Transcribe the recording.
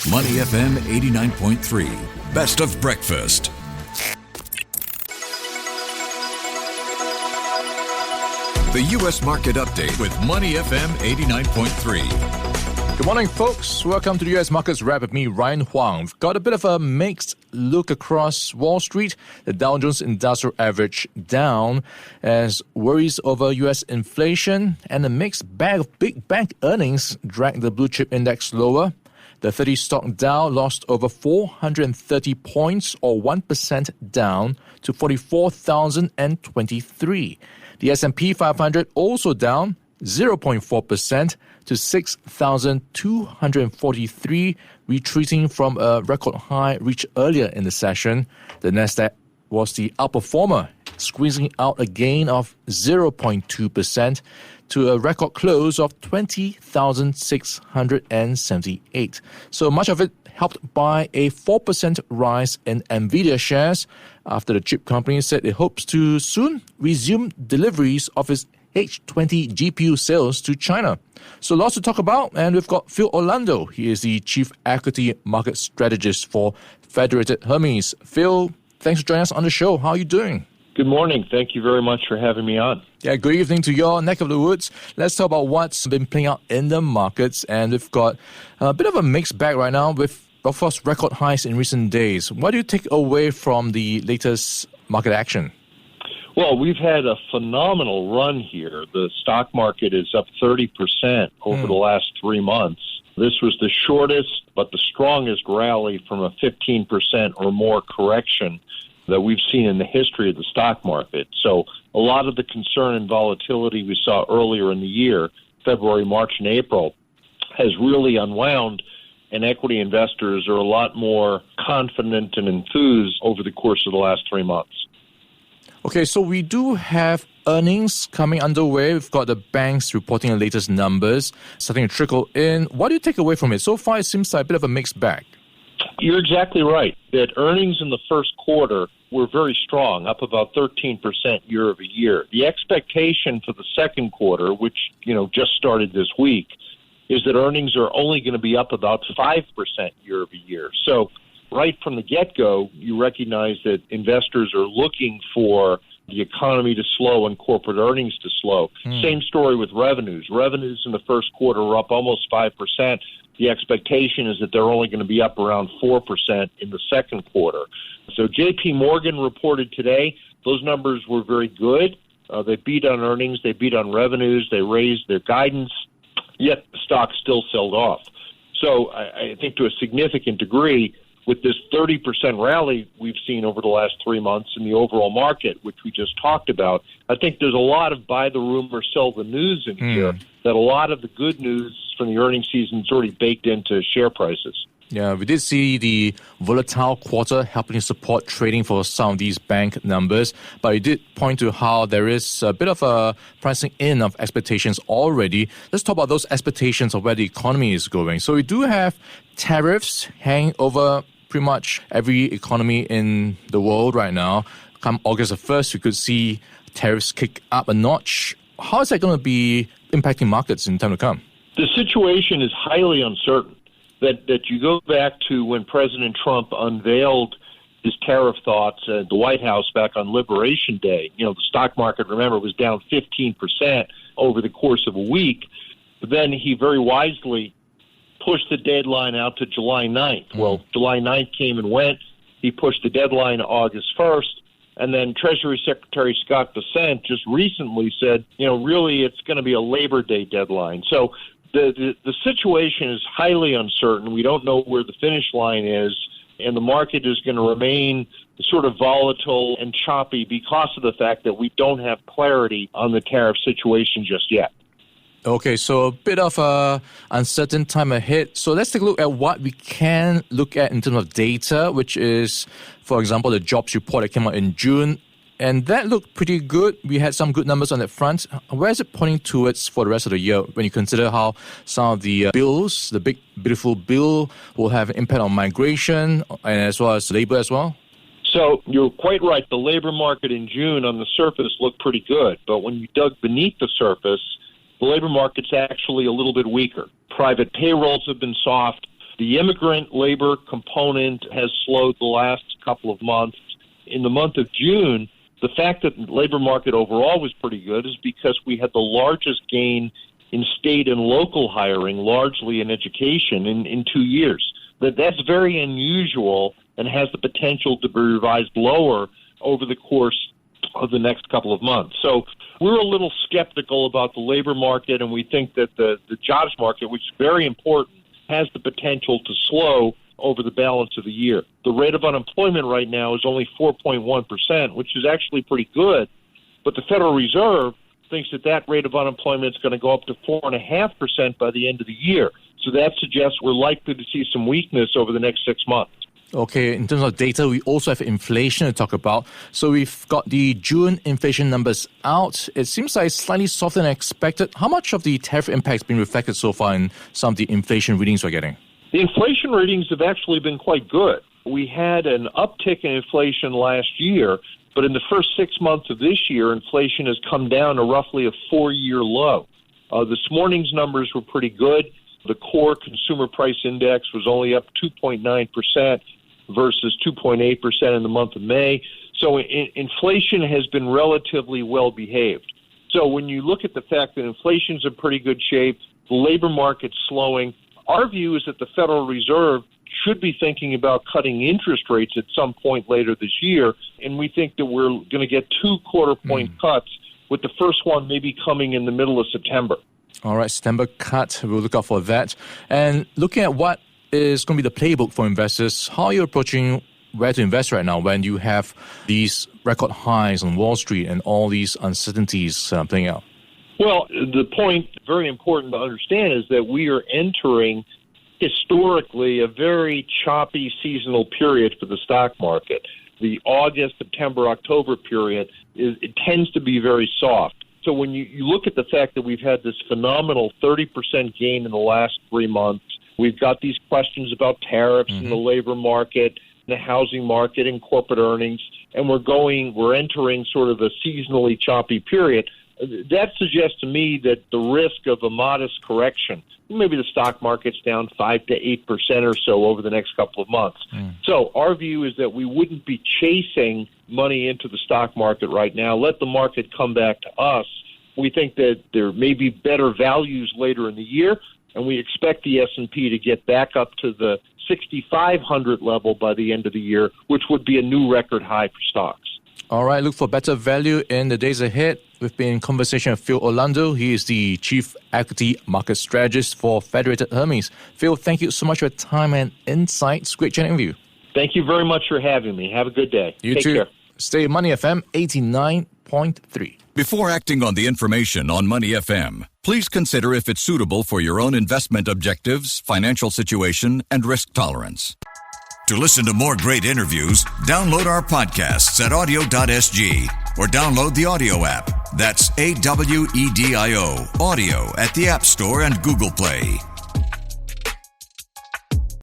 Money FM 89.3, best of breakfast. The U.S. Market Update with Money FM 89.3. Good morning, folks. Welcome to the U.S. Markets Wrap with me, Ryan Huang. We've got a bit of a mixed look across Wall Street. The Dow Jones Industrial Average down as worries over U.S. inflation and a mixed bag of big bank earnings dragged the blue chip index lower. The 30-stock Dow lost over 430 points or 1% down to 44,023. The S&P 500 also down 0.4% to 6,243, retreating from a record high reached earlier in the session. The Nasdaq was the outperformer, squeezing out a gain of 0.2% to a record close of 20,678. So much of it helped by a 4% rise in Nvidia shares after the chip company said it hopes to soon resume deliveries of its H20 GPU sales to China. So lots to talk about, and we've got Phil Orlando. He is the Chief Equity Market Strategist for Federated Hermes. Phil, thanks for joining us on the show. How are you doing? Good morning. Thank you very much for having me on. Yeah, good evening to your neck of the woods. Let's talk about what's been playing out in the markets. And we've got a bit of a mixed bag right now with, of course, record highs in recent days. What do you take away from the latest market action? Well, we've had a phenomenal run here. The stock market is up 30% over the last 3 months. This was the shortest but the strongest rally from a 15% or more correction that we've seen in the history of the stock market. So a lot of the concern and volatility we saw earlier in the year, February, March, and April, has really unwound, and equity investors are a lot more confident and enthused over the course of the last 3 months. Okay, so we do have earnings coming underway. We've got the banks reporting the latest numbers, starting to trickle in. What do you take away from it? So far, it seems like a bit of a mixed bag. You're exactly right that earnings in the first quarter were very strong, up about 13% year over year. The expectation for the second quarter, which just started this week, is that earnings are only going to be up about 5% year over year. So right from the get-go, you recognize that investors are looking for the economy to slow and corporate earnings to slow. Same story with revenues. Revenues in the first quarter were up almost 5%. The expectation is that they're only going to be up around 4% in the second quarter. So J.P. Morgan reported today. Those numbers were very good. They beat on earnings. They beat on revenues. They raised their guidance, yet the stock still sold off. So I think to a significant degree, with this 30% rally we've seen over the last 3 months in the overall market, which we just talked about, I think there's a lot of buy the rumor, sell the news in here, that a lot of the good news from the earnings season is already baked into share prices. Yeah, we did see the volatile quarter helping to support trading for some of these bank numbers, but you did point to how there is a bit of a pricing in of expectations already. Let's talk about those expectations of where the economy is going. So we do have tariffs hanging over pretty much every economy in the world right now. Come August the 1st, we could see tariffs kick up a notch. How is that going to be impacting markets in time to come? The situation is highly uncertain. That you go back to when President Trump unveiled his tariff thoughts at the White House back on Liberation Day. The stock market, remember, was down 15% over the course of a week. But then he very wisely pushed the deadline out to July 9th. Well, July 9th came and went. He pushed the deadline to August 1st. And then Treasury Secretary Scott Bessent just recently said, really it's going to be a Labor Day deadline. So the situation is highly uncertain. We don't know where the finish line is, and the market is going to remain sort of volatile and choppy because of the fact that we don't have clarity on the tariff situation just yet. Okay, so a bit of a uncertain time ahead. So let's take a look at what we can look at in terms of data, which is, for example, the jobs report that came out in June. And that looked pretty good. We had some good numbers on that front. Where is it pointing towards for the rest of the year when you consider how some of the bills, the big, beautiful bill, will have an impact on migration and as well as labor as well? So you're quite right. The labor market in June on the surface looked pretty good. But when you dug beneath the surface, the labor market's actually a little bit weaker. Private payrolls have been soft. The immigrant labor component has slowed the last couple of months. In the month of June, the fact that the labor market overall was pretty good is because we had the largest gain in state and local hiring, largely in education, in 2 years. That's very unusual and has the potential to be revised lower over the course of the next couple of months. So we're a little skeptical about the labor market, and we think that the jobs market, which is very important, has the potential to slow over the balance of the year. The rate of unemployment right now is only 4.1%, which is actually pretty good, but the Federal Reserve thinks that rate of unemployment is going to go up to 4.5% by the end of the year. So that suggests we're likely to see some weakness over the next 6 months. Okay, in terms of data, we also have inflation to talk about. So we've got the June inflation numbers out. It seems like it's slightly softer than expected. How much of the tariff impact has been reflected so far in some of the inflation readings we're getting? The inflation readings have actually been quite good. We had an uptick in inflation last year, but in the first 6 months of this year, inflation has come down to roughly a 4-year low. This morning's numbers were pretty good. The core consumer price index was only up 2.9% versus 2.8% in the month of May. So inflation has been relatively well behaved. So when you look at the fact that inflation's in pretty good shape, the labor market's slowing, our view is that the Federal Reserve should be thinking about cutting interest rates at some point later this year, and we think that we're going to get 2 quarter-point cuts, with the first one maybe coming in the middle of September. All right, September cut. We'll look out for that. And looking at what is going to be the playbook for investors, how are you approaching where to invest right now when you have these record highs on Wall Street and all these uncertainties playing out? Well, the point, very important to understand, is that we are entering historically a very choppy seasonal period for the stock market. The August, September, October period, it tends to be very soft. So when you look at the fact that we've had this phenomenal 30% gain in the last 3 months, we've got these questions about tariffs in the labor market, the housing market, and corporate earnings, and we're entering sort of a seasonally choppy period. That suggests to me that the risk of a modest correction, maybe the stock market's down 5 to 8% or so over the next couple of months. So our view is that we wouldn't be chasing money into the stock market right now. Let the market come back to us. We think that there may be better values later in the year, and we expect the S&P to get back up to the 6,500 level by the end of the year, which would be a new record high for stocks. All right, look for better value in the days ahead. We've been in conversation with Phil Orlando. He is the Chief Equity Market Strategist for Federated Hermes. Phil, thank you so much for your time and insights. Great chatting with you. Thank you very much for having me. Have a good day. You Take too. care. Stay at Money FM 89.3. Before acting on the information on Money FM, please consider if it's suitable for your own investment objectives, financial situation, and risk tolerance. To listen to more great interviews, download our podcasts at audio.sg or download the audio app. That's AWEDIO, audio at the App Store and Google Play.